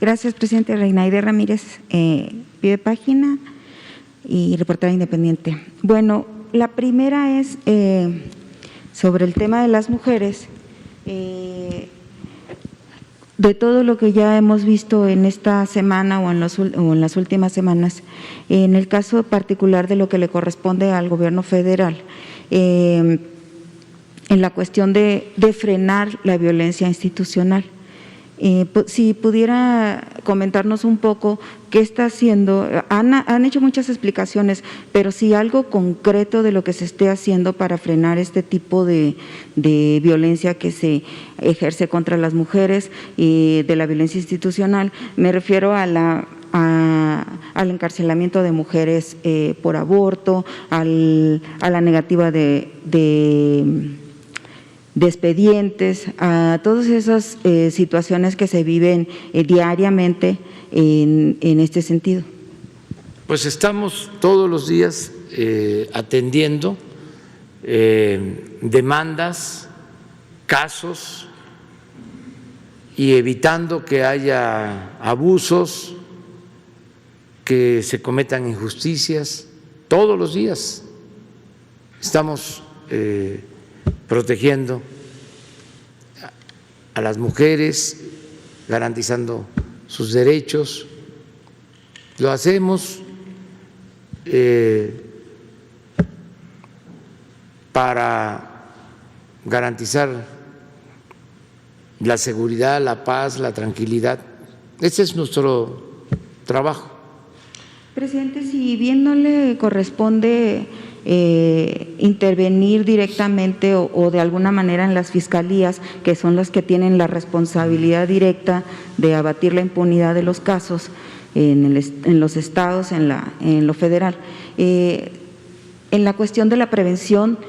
Gracias, presidente. Reinaide Ramírez, pie de página y reportera independiente. Bueno, la primera es sobre el tema de las mujeres. De todo lo que ya hemos visto en esta semana o en las últimas semanas, en el caso particular de lo que le corresponde al gobierno federal, en la cuestión de frenar la violencia institucional. Si pudiera comentarnos un poco qué está haciendo, han hecho muchas explicaciones, pero si algo concreto de lo que se esté haciendo para frenar este tipo de violencia que se ejerce contra las mujeres y de la violencia institucional. Me refiero a al encarcelamiento de mujeres por aborto, a la negativa de expedientes, a todas esas situaciones que se viven diariamente en este sentido. Pues estamos todos los días atendiendo demandas, casos y evitando que haya abusos, que se cometan injusticias. Todos los días estamos protegiendo a las mujeres, garantizando sus derechos. Lo hacemos para garantizar la seguridad, la paz, la tranquilidad. Ese es nuestro trabajo. Presidente, si bien no le corresponde intervenir directamente o de alguna manera en las fiscalías, que son las que tienen la responsabilidad directa de abatir la impunidad de los casos en los estados, en lo federal. En la cuestión de la prevención,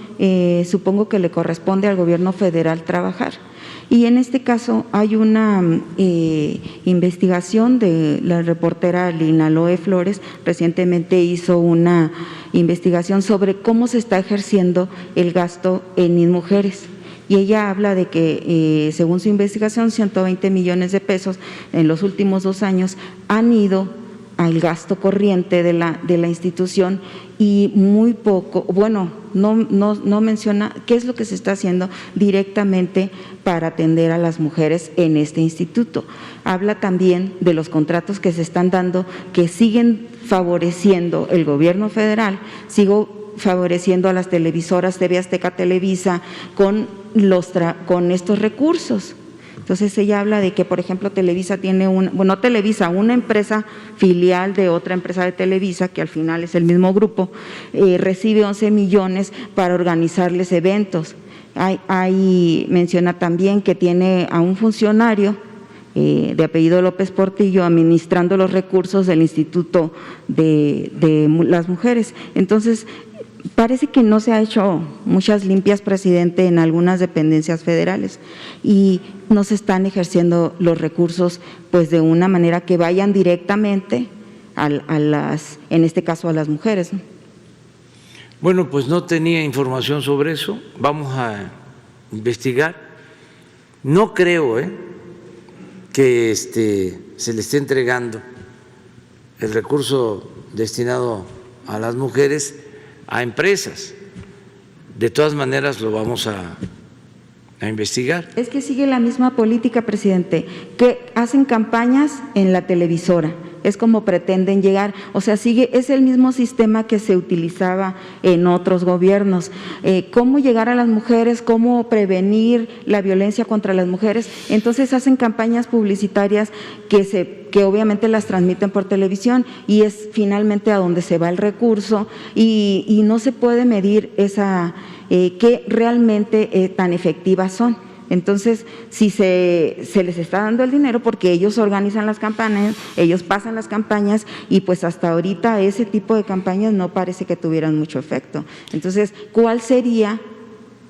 supongo que le corresponde al gobierno federal trabajar. Y en este caso hay una investigación de la reportera Linaloe Flores, recientemente hizo una investigación sobre cómo se está ejerciendo el gasto en mujeres. Y ella habla de que, según su investigación, 120 millones de pesos en los últimos 2 años han ido al gasto corriente de la institución y muy poco, bueno, no menciona qué es lo que se está haciendo directamente para atender a las mujeres en este instituto. Habla también de los contratos que se están dando, que siguen favoreciendo el gobierno federal, favoreciendo a las televisoras, TV Azteca, Televisa, con estos recursos. Entonces ella habla de que, por ejemplo, Televisa tiene una empresa filial de otra empresa de Televisa, que al final es el mismo grupo, recibe 11 millones para organizarles eventos. Ahí menciona también que tiene a un funcionario de apellido López Portillo administrando los recursos del Instituto de las Mujeres. Entonces, parece que no se ha hecho muchas limpias, presidente, en algunas dependencias federales y no se están ejerciendo los recursos pues de una manera que vayan directamente en este caso a las mujeres, ¿no? Bueno, pues no tenía información sobre eso, vamos a investigar. No creo que se le esté entregando el recurso destinado a las mujeres a empresas. De todas maneras lo vamos a investigar. Es que sigue la misma política, presidente, que hacen campañas en la televisora, es como pretenden llegar, o sea, es el mismo sistema que se utilizaba en otros gobiernos. ¿Cómo llegar a las mujeres? ¿Cómo prevenir la violencia contra las mujeres? Entonces hacen campañas publicitarias que obviamente las transmiten por televisión y es finalmente a donde se va el recurso y no se puede medir qué realmente tan efectivas son. Entonces, si se les está dando el dinero porque ellos organizan las campañas, ellos pasan las campañas y pues hasta ahorita ese tipo de campañas no parece que tuvieran mucho efecto. Entonces, ¿cuál sería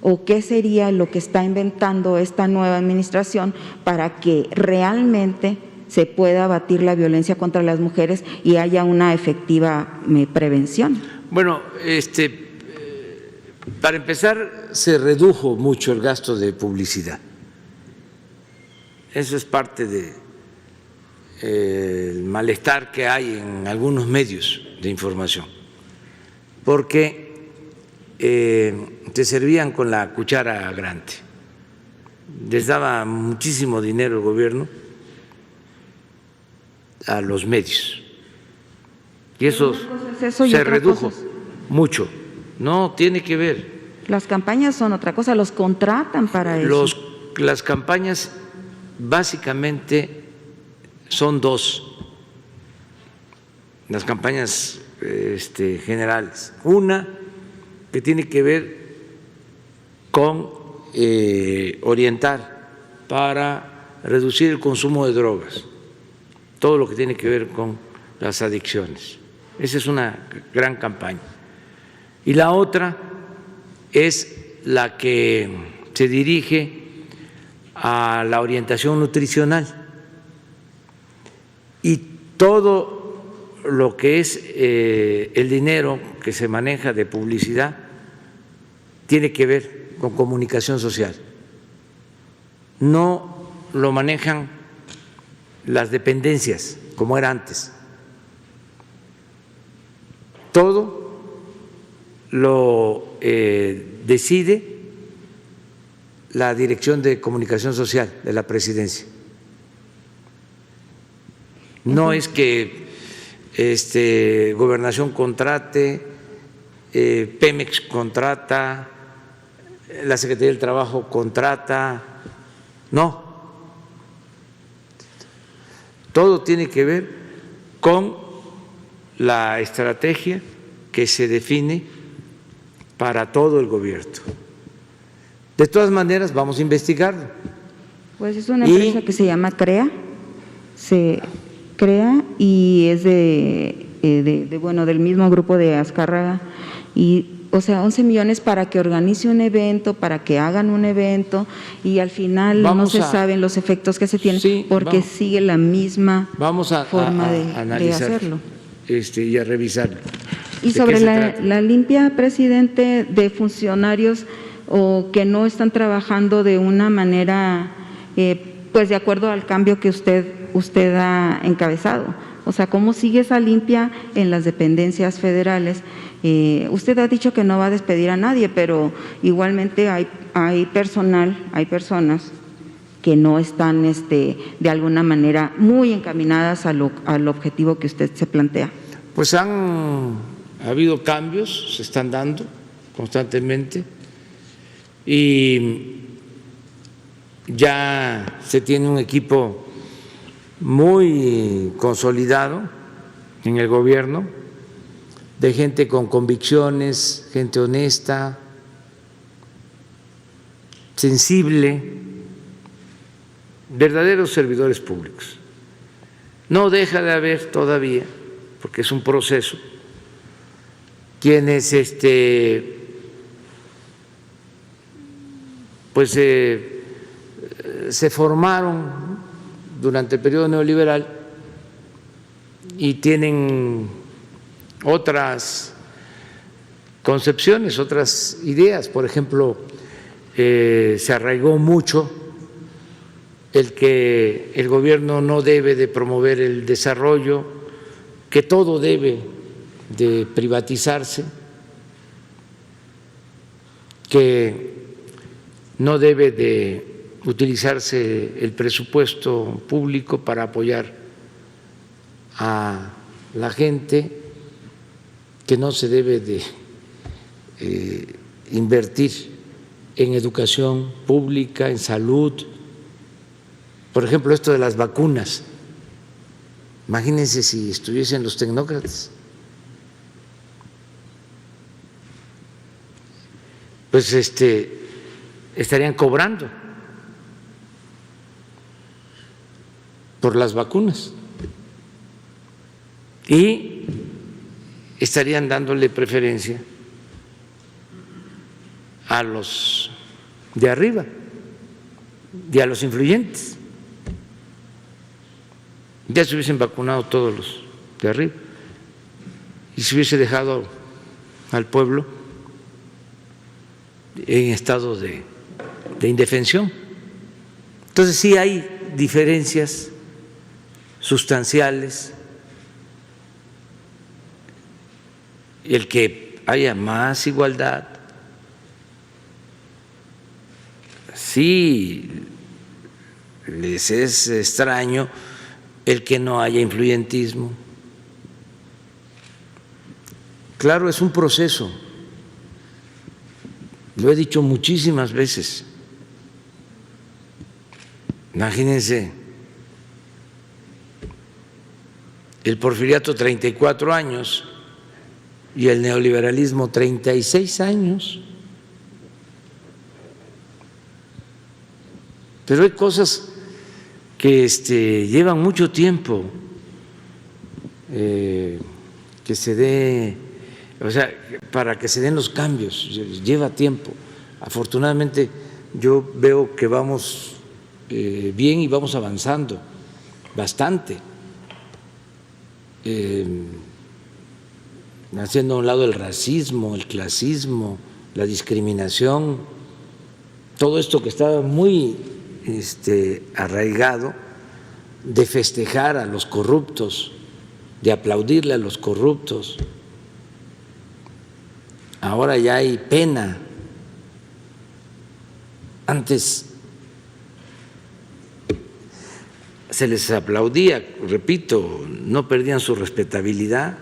o qué sería lo que está inventando esta nueva administración para que realmente se pueda abatir la violencia contra las mujeres y haya una efectiva prevención? Bueno, para empezar, se redujo mucho el gasto de publicidad. Eso es parte el malestar que hay en algunos medios de información, porque se servían con la cuchara grande, les daba muchísimo dinero el gobierno a los medios y eso se redujo mucho. No tiene que ver. Las campañas son otra cosa, los contratan para eso. Las campañas básicamente son dos, las campañas generales. Una que tiene que ver con orientar para reducir el consumo de drogas, todo lo que tiene que ver con las adicciones. Esa es una gran campaña. Y la otra es la que se dirige a la orientación nutricional y todo lo que es el dinero que se maneja de publicidad tiene que ver con comunicación social. No lo manejan las dependencias como era antes. Todo lo decide la Dirección de Comunicación Social de la Presidencia. No es que Gobernación contrate, Pemex contrata, la Secretaría del Trabajo contrata, no. Todo tiene que ver con la estrategia que se define para todo el gobierno. De todas maneras, vamos a investigarlo. Pues es una empresa que se llama CREA, se crea y es del mismo grupo de Azcárraga, y o sea, 11 millones para que organice un evento, para que hagan un evento, y al final no se saben los efectos que se tienen, sí, porque sigue la misma forma de hacerlo. Y a revisarlo. Y sobre la limpia, presidente, de funcionarios o que no están trabajando de una manera, pues de acuerdo al cambio que usted ha encabezado. O sea, ¿cómo sigue esa limpia en las dependencias federales? Usted ha dicho que no va a despedir a nadie, pero igualmente hay personas que no están de alguna manera muy encaminadas al objetivo que usted se plantea. Pues ha habido cambios, se están dando constantemente y ya se tiene un equipo muy consolidado en el gobierno, de gente con convicciones, gente honesta, sensible, verdaderos servidores públicos. No deja de haber todavía, porque es un proceso, quienes pues se formaron durante el periodo neoliberal y tienen otras concepciones, otras ideas. Por ejemplo, se arraigó mucho el que el gobierno no debe de promover el desarrollo, que todo debe de privatizarse, que no debe de utilizarse el presupuesto público para apoyar a la gente, que no se debe de invertir en educación pública, en salud. Por ejemplo, esto de las vacunas. Imagínense si estuviesen los tecnócratas. Pues estarían cobrando por las vacunas y estarían dándole preferencia a los de arriba y a los influyentes. Ya se hubiesen vacunado todos los de arriba y se hubiese dejado al pueblo en estado de indefensión. Entonces sí hay diferencias sustanciales, el que haya más igualdad. Sí, les es extraño el que no haya influyentismo. Claro, es un proceso, lo he dicho muchísimas veces. Imagínense, el porfiriato 34 años y el neoliberalismo 36 años. Pero hay cosas que llevan mucho tiempo que se dé, o sea, para que se den los cambios, lleva tiempo. Afortunadamente yo veo que vamos bien y vamos avanzando bastante, haciendo a un lado el racismo, el clasismo, la discriminación, todo esto que estaba muy arraigado, de festejar a los corruptos, de aplaudirle a los corruptos. Ahora ya hay pena. Antes se les aplaudía, repito, no perdían su respetabilidad.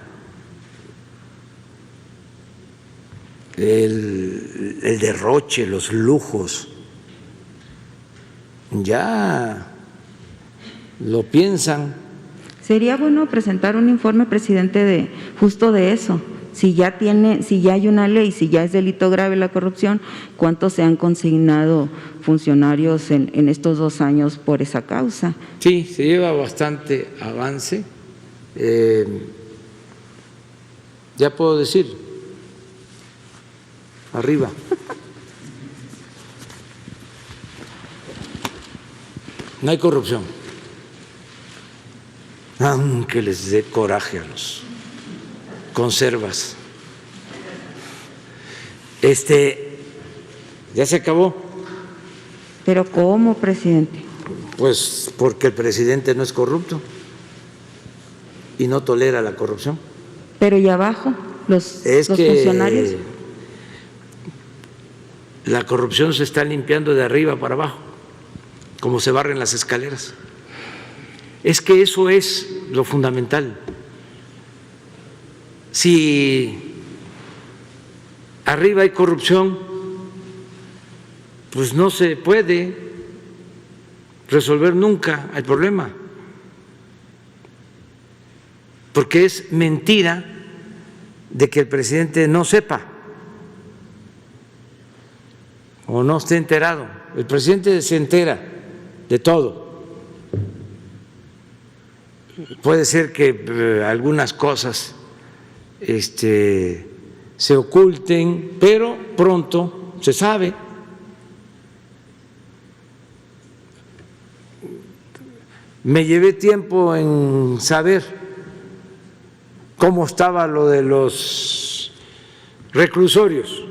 El derroche, los lujos, ya lo piensan. Sería bueno presentar un informe, presidente, justo de eso. Si ya hay una ley, si ya es delito grave la corrupción, ¿cuántos se han consignado funcionarios en estos 2 años por esa causa? Sí, se lleva bastante avance. Ya puedo decir, arriba. No hay corrupción, aunque les dé coraje a los conservas. Ya se acabó. ¿Pero cómo, presidente? Pues porque el presidente no es corrupto y no tolera la corrupción. Pero ¿y abajo? Los funcionarios. La corrupción se está limpiando de arriba para abajo, como se barren las escaleras. Es que eso es lo fundamental. Si arriba hay corrupción, pues no se puede resolver nunca el problema, porque es mentira de que el presidente no sepa o no esté enterado. El presidente se entera de todo. Puede ser que algunas cosas se oculten, pero pronto se sabe. Me llevé tiempo en saber cómo estaba lo de los reclusorios,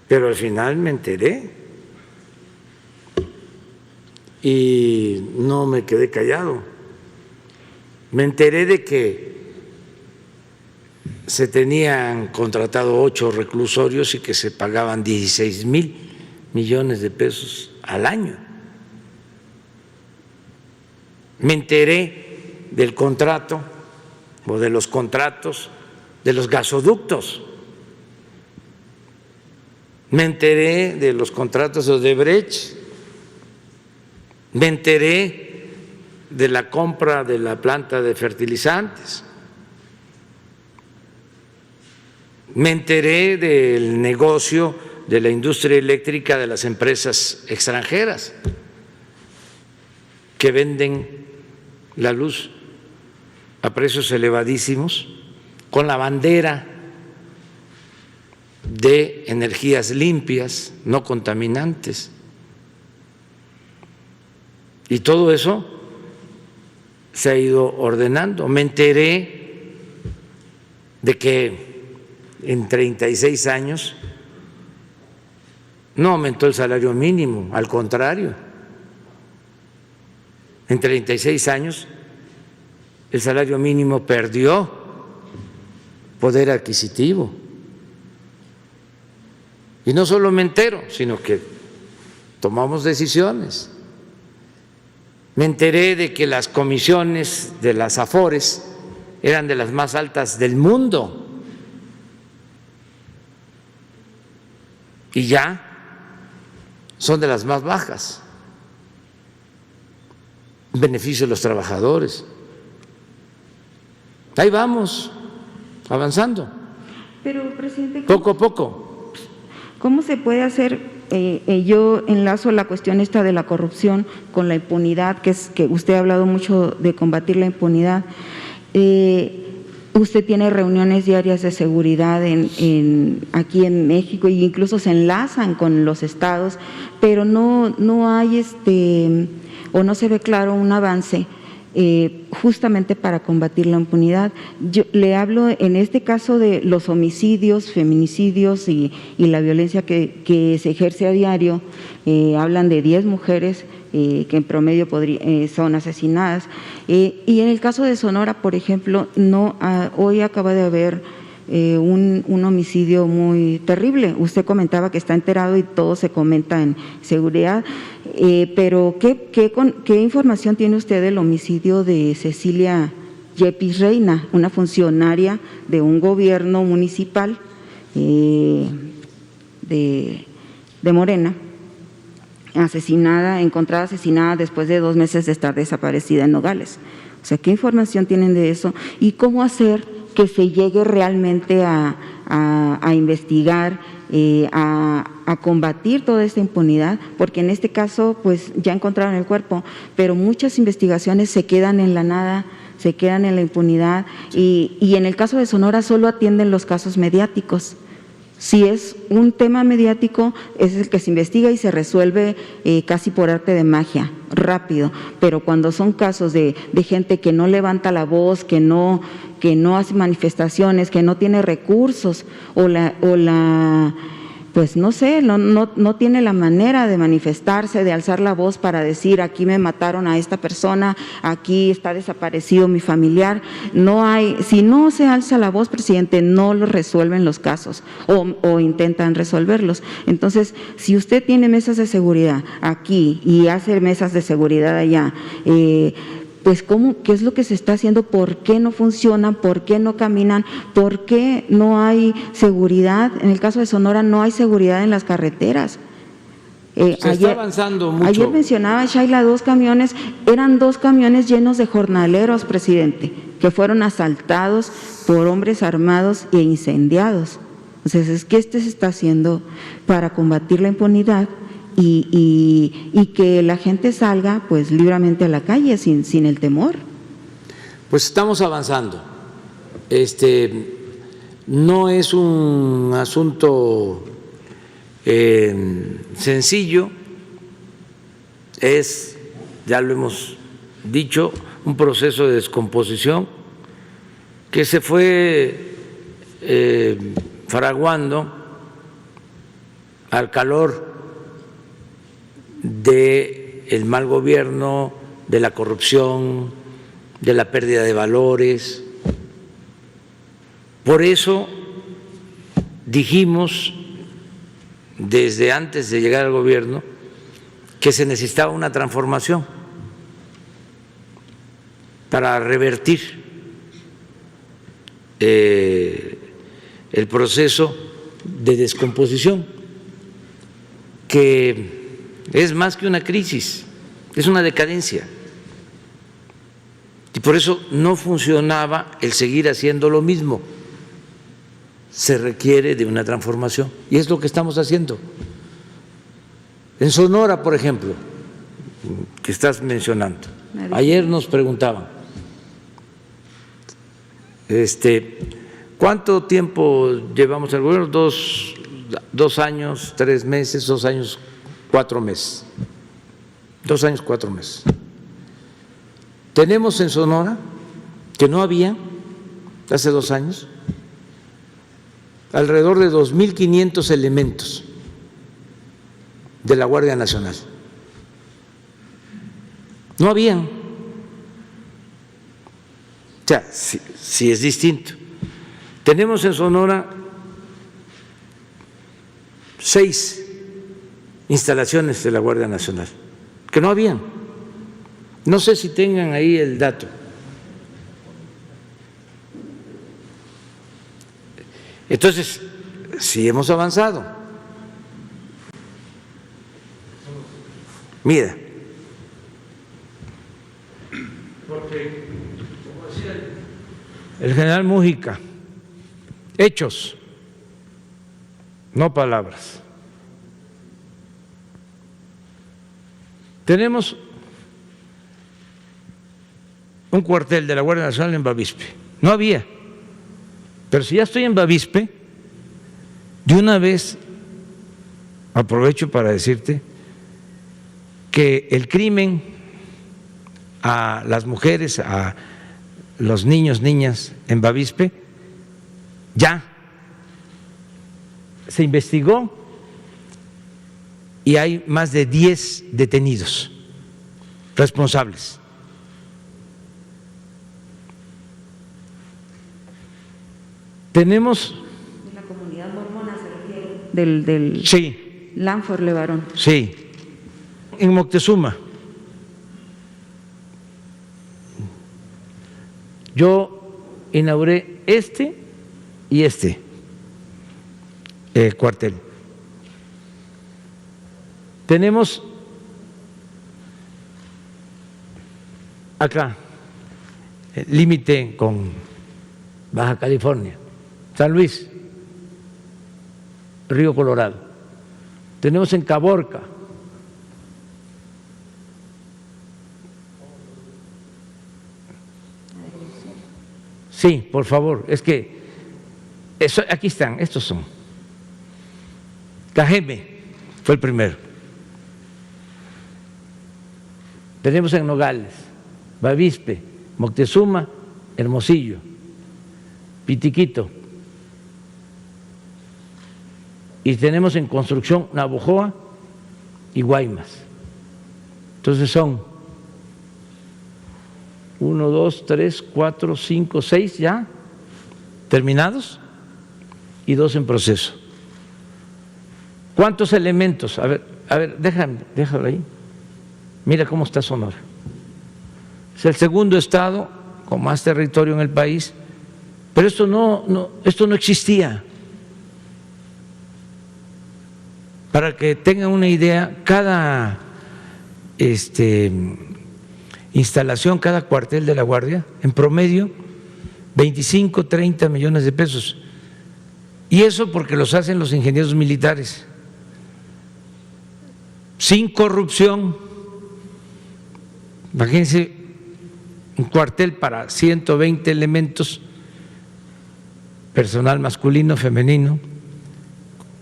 pero al final me enteré y no me quedé callado. Me enteré de que se tenían contratado 8 reclusorios y que se pagaban 16,000 millones de pesos al año. Me enteré del contrato o de los contratos de los gasoductos. Me enteré de los contratos de Odebrecht. Me enteré de la compra de la planta de fertilizantes. Me enteré del negocio de la industria eléctrica de las empresas extranjeras que venden la luz a precios elevadísimos con la bandera de energías limpias, no contaminantes. Y todo eso se ha ido ordenando. Me enteré de que en 36 años no aumentó el salario mínimo, al contrario. en 36 años el salario mínimo perdió poder adquisitivo. Y no solo me entero, sino que tomamos decisiones. Me enteré de que las comisiones de las Afores eran de las más altas del mundo. Y ya son de las más bajas, en beneficio de los trabajadores. Ahí vamos, avanzando. Pero, presidente, poco a poco. ¿Cómo se puede hacer? Yo enlazo la cuestión esta de la corrupción con la impunidad, que usted ha hablado mucho de combatir la impunidad. Usted tiene reuniones diarias de seguridad aquí en México e incluso se enlazan con los estados, pero no hay o no se ve claro un avance justamente para combatir la impunidad. Yo le hablo en este caso de los homicidios, feminicidios y la violencia que se ejerce a diario. Hablan de 10 mujeres que en promedio son asesinadas. Y en el caso de Sonora, por ejemplo, hoy acaba de haber un homicidio muy terrible. Usted comentaba que está enterado y todo se comenta en seguridad, pero ¿qué información tiene usted del homicidio de Cecilia Yepis Reina, una funcionaria de un gobierno municipal de Morena, encontrada asesinada después de 2 meses de estar desaparecida en Nogales? O sea, ¿qué información tienen de eso? ¿Y cómo hacer que se llegue realmente a investigar, a combatir toda esta impunidad? Porque en este caso, pues ya encontraron el cuerpo, pero muchas investigaciones se quedan en la nada, se quedan en la impunidad y en el caso de Sonora solo atienden los casos mediáticos. Si es un tema mediático, es el que se investiga y se resuelve casi por arte de magia, rápido. Pero cuando son casos de gente que no levanta la voz, que no hace manifestaciones, que no tiene recursos pues no sé, no tiene la manera de manifestarse, de alzar la voz para decir aquí me mataron a esta persona, aquí está desaparecido mi familiar. Si no se alza la voz, presidente, no lo resuelven los casos o intentan resolverlos. Entonces, si usted tiene mesas de seguridad aquí y hace mesas de seguridad allá, pues ¿qué es lo que se está haciendo? ¿Por qué no funcionan? ¿Por qué no caminan? ¿Por qué no hay seguridad? En el caso de Sonora no hay seguridad en las carreteras. Está avanzando mucho. Ayer mencionaba Shaila eran 2 camiones llenos de jornaleros, presidente, que fueron asaltados por hombres armados e incendiados. Entonces, ¿qué se está haciendo para combatir la impunidad? Y que la gente salga pues libremente a la calle sin el temor. Pues estamos avanzando. No es un asunto sencillo, ya lo hemos dicho, un proceso de descomposición que se fue fraguando al calor del mal gobierno, de la corrupción, de la pérdida de valores. Por eso dijimos desde antes de llegar al gobierno que se necesitaba una transformación para revertir el proceso de descomposición, que es más que una crisis, es una decadencia. Y por eso no funcionaba el seguir haciendo lo mismo. Se requiere de una transformación y es lo que estamos haciendo. En Sonora, por ejemplo, que estás mencionando, ayer nos preguntaban, ¿cuánto tiempo llevamos al gobierno? 2 años, 3 meses, 2 años, 4 meses. 2 años, 4 meses. Tenemos en Sonora, que no había hace 2 años, alrededor de 2.500 elementos de la Guardia Nacional. No habían. O sea, sí es distinto. Tenemos en Sonora 6 instalaciones de la Guardia Nacional que no habían. No sé si tengan ahí el dato. Entonces, sí hemos avanzado. Mira, porque, como decía el general Mújica, hechos, no palabras. Tenemos un cuartel de la Guardia Nacional en Bavispe. No había. Pero si ya estoy en Bavispe, de una vez aprovecho para decirte que el crimen a las mujeres, a los niños, niñas en Bavispe, ya se investigó y hay más de 10 detenidos responsables. Tenemos… ¿De la comunidad mormona se refiere? Del Sí. Lanford Levarón. Sí. En Moctezuma. Yo inauguré este y este cuartel. Tenemos acá el límite con Baja California, San Luis, Río Colorado. Tenemos en Caborca. Sí, por favor, es que eso, aquí están, estos son. Cajeme fue el primero. Tenemos en Nogales, Bavispe, Moctezuma, Hermosillo, Pitiquito. Y tenemos en construcción Navojoa y Guaymas. Entonces son 1, 2, 3, 4, 5, 6 ya terminados y 2 en proceso. ¿Cuántos elementos? A ver, déjalo ahí. Mira cómo está Sonora. Es el segundo estado con más territorio en el país, pero esto no existía. Para que tengan una idea, cada instalación, cada cuartel de la Guardia, en promedio, 25, 30 millones de pesos. Y eso porque los hacen los ingenieros militares, sin corrupción. Imagínense un cuartel para 120 elementos, personal masculino, femenino,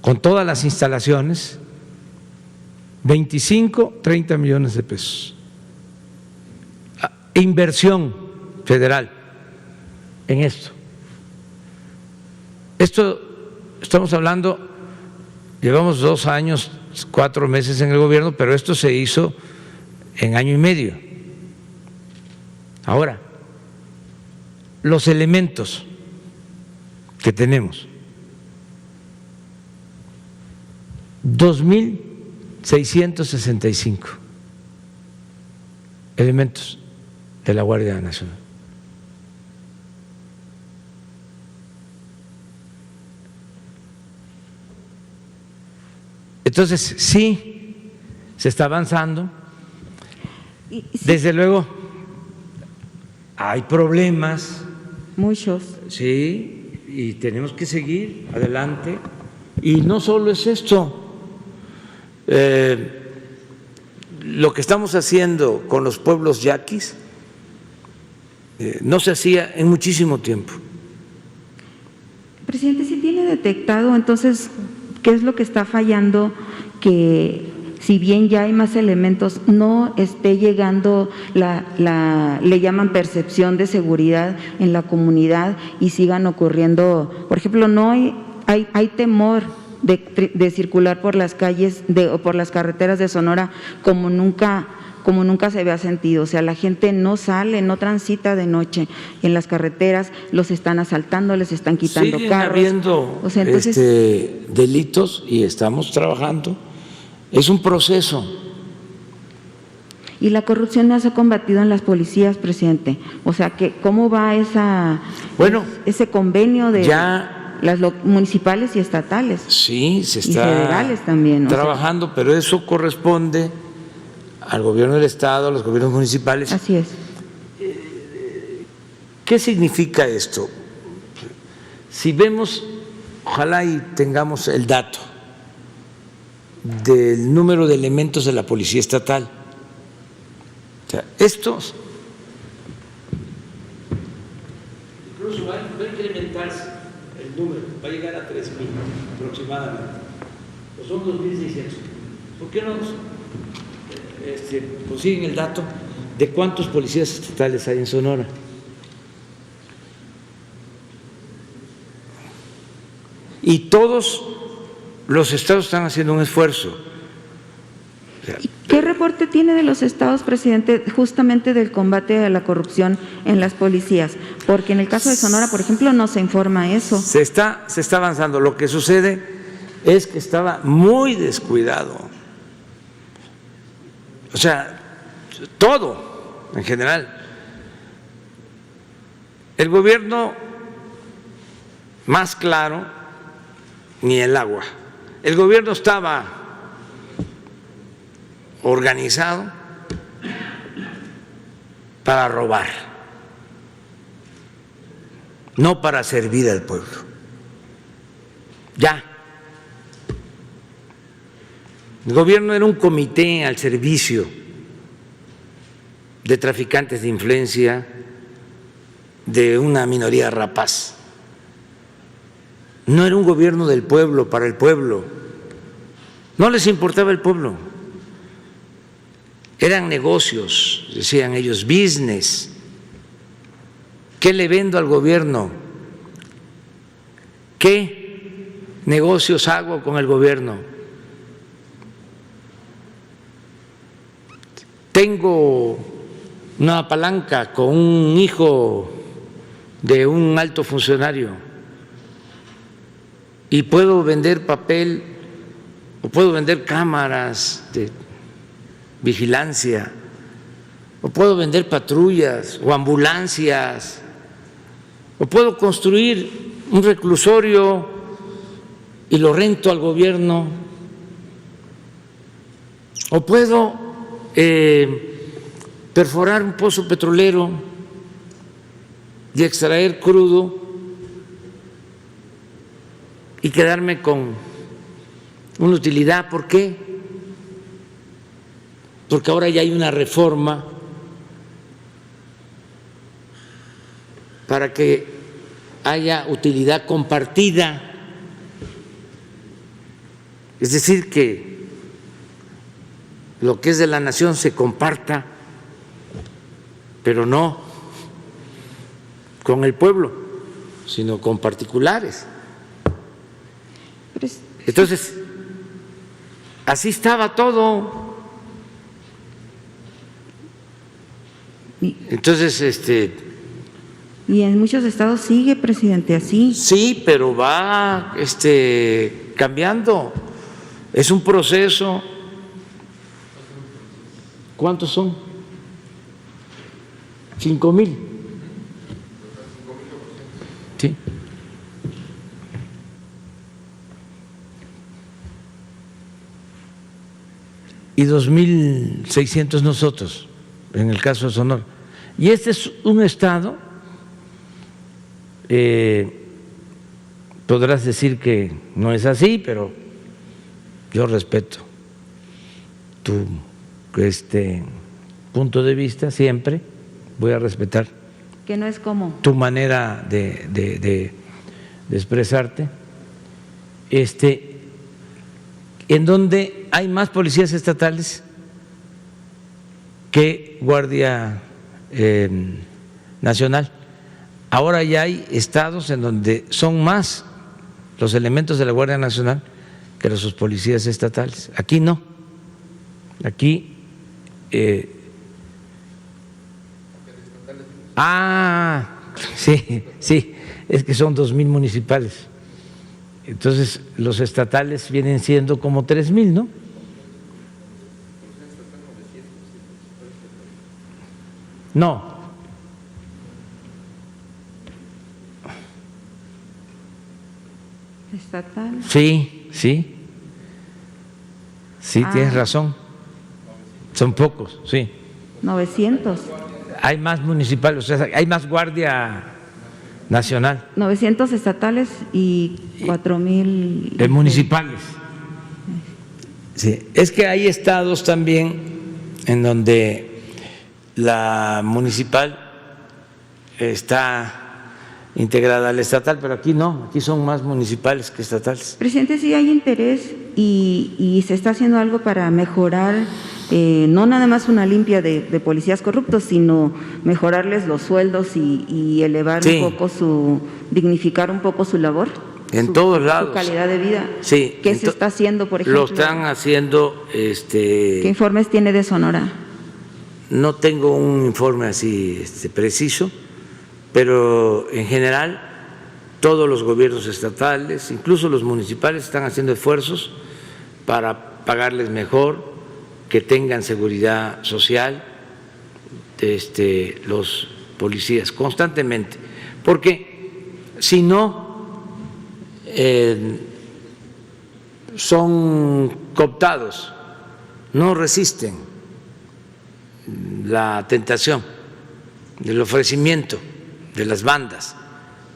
con todas las instalaciones, 25, 30 millones de pesos. Inversión federal en esto. Esto estamos hablando, llevamos 2 años, 4 meses en el gobierno, pero esto se hizo en año y medio. Ahora, los elementos que tenemos, 2.665 elementos de la Guardia Nacional. Entonces, sí, se está avanzando. Y sí, Desde luego, hay problemas. muchos. Sí, y tenemos que seguir adelante. Y no solo es esto. Lo que estamos haciendo con los pueblos yaquis no se hacía en muchísimo tiempo. Presidente, si tiene detectado, entonces, ¿qué es lo que está fallando? Que si bien ya hay más elementos, no esté llegando le llaman percepción de seguridad en la comunidad y sigan ocurriendo, por ejemplo, no hay temor de circular por las calles o por las carreteras de Sonora como nunca como nunca se había sentido. O sea, la gente no sale, no transita de noche en las carreteras, los están asaltando, les están quitando Siguen carros. habiendo O sea, entonces, delitos y estamos trabajando. Es un proceso. y la corrupción no se ha combatido en las policías, presidente. O sea, que ¿cómo va Bueno, ese convenio de ya las municipales y estatales? sí se Y está federales también, o sea. trabajando, pero eso corresponde al gobierno del estado, a los gobiernos municipales. Así es. ¿Qué significa esto? Si vemos, ojalá y tengamos el dato del número de elementos de la policía estatal. O sea, estos incluso va a incrementarse el número, va a llegar a 3.000 aproximadamente, pues son 2.600. ¿Por qué no consiguen el dato de cuántos policías estatales hay en Sonora? Y todos los estados están haciendo un esfuerzo. O sea, ¿Qué reporte tiene de los estados, presidente, justamente del combate a la corrupción en las policías? Porque en el caso de Sonora, por ejemplo, no se informa eso. se está avanzando. Lo que sucede es que estaba muy descuidado. O sea, todo en general. El gobierno más claro, ni el agua. El gobierno estaba organizado para robar, no para servir al pueblo. Ya. El gobierno era un comité al servicio de traficantes de influencia, de una minoría rapaz. No era un gobierno del pueblo, para el pueblo. No les importaba el pueblo. Eran negocios, decían ellos, business. ¿Qué le vendo al gobierno? ¿Qué negocios hago con el gobierno? Tengo una palanca con un hijo de un alto funcionario y puedo vender papel o puedo vender cámaras de vigilancia o puedo vender patrullas o ambulancias o puedo construir un reclusorio y lo rento al gobierno o puedo perforar un pozo petrolero y extraer crudo y quedarme con una utilidad. ¿Por qué? Porque ahora ya hay una reforma para que haya utilidad compartida, es decir, que lo que es de la nación se comparta, pero no con el pueblo, sino con particulares. Entonces, así estaba todo. Entonces, y en muchos estados sigue, presidente, así. sí, pero va cambiando. Es un proceso. ¿Cuántos son? 5,000. Sí. Y 2.600 nosotros, en el caso de Sonora. Y este es un estado, podrás decir que no es así, pero yo respeto tu punto de vista, siempre voy a respetar Que no es como. tu manera de expresarte, en donde hay más policías estatales que Guardia Nacional. Ahora ya hay estados en donde son más los elementos de la Guardia Nacional que los policías estatales. Aquí no. Aquí Sí, sí, es que son 2,000 municipales. Entonces, los estatales vienen siendo como 3,000, ¿no? No. Estatal. Sí, sí. Sí, tienes razón. Son pocos, sí. 900. Hay más municipales, o sea, hay más Guardia Nacional. 900 estatales y 4,000 Municipales. Sí, es que hay estados también en donde la municipal está integrada al estatal, pero aquí no, aquí son más municipales que estatales. Presidente, sí hay interés y se está haciendo algo para mejorar, no nada más una limpia de policías corruptos, sino mejorarles los sueldos y elevar Sí. un poco dignificar un poco su labor. En todos lados. Su calidad de vida. Sí. ¿Qué se está haciendo, por ejemplo? Lo están haciendo. ¿Qué informes tiene de Sonora? No tengo un informe así preciso, pero en general todos los gobiernos estatales, incluso los municipales, están haciendo esfuerzos para pagarles mejor, que tengan seguridad social, los policías constantemente, porque si no son cooptados, no resisten la tentación del ofrecimiento de las bandas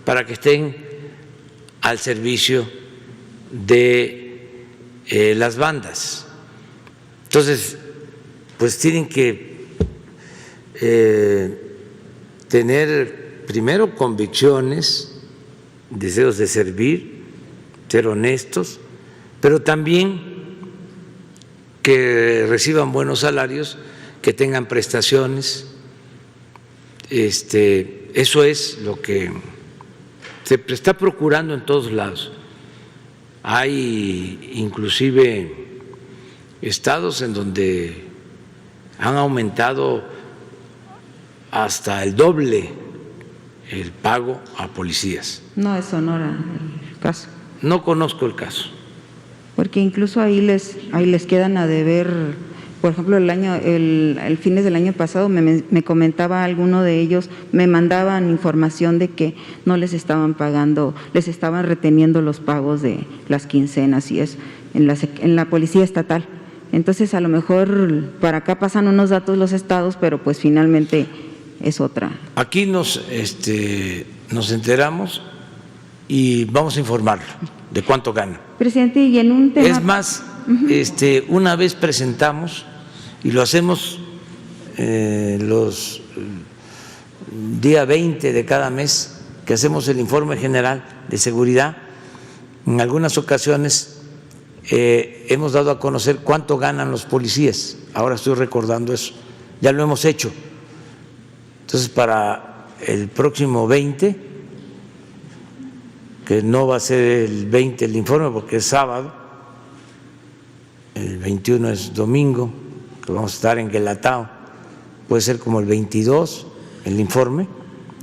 para que estén al servicio de las bandas. Entonces, pues tienen que tener primero convicciones, deseos de servir, ser honestos, pero también que reciban buenos salarios, que tengan prestaciones. Eso es lo que se está procurando en todos lados. Hay inclusive estados en donde han aumentado hasta el doble el pago a policías. No es Sonora el caso. No conozco el caso. Porque incluso ahí les quedan a deber, por ejemplo, el fines del año pasado me comentaba alguno de ellos, me mandaban información de que no les estaban pagando, les estaban reteniendo los pagos de las quincenas y eso en la policía estatal. Entonces, a lo mejor para acá pasan unos datos los estados, pero pues finalmente es otra. Aquí nos enteramos y vamos a informar de cuánto gana. Presidente, y en un tema… Es más, una vez presentamos, y lo hacemos los día 20 de cada mes, que hacemos el informe general de seguridad. En algunas ocasiones hemos dado a conocer cuánto ganan los policías. Ahora estoy recordando eso. Ya lo hemos hecho. Entonces, para el próximo 20, que no va a ser el 20 el informe porque es sábado, el 21 es domingo, que vamos a estar en Guelatao, puede ser como el 22 el informe,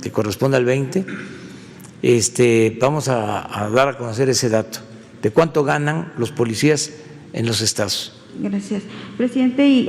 que corresponde al 20, vamos a dar a conocer ese dato, de cuánto ganan los policías en los estados. Gracias. Presidente, y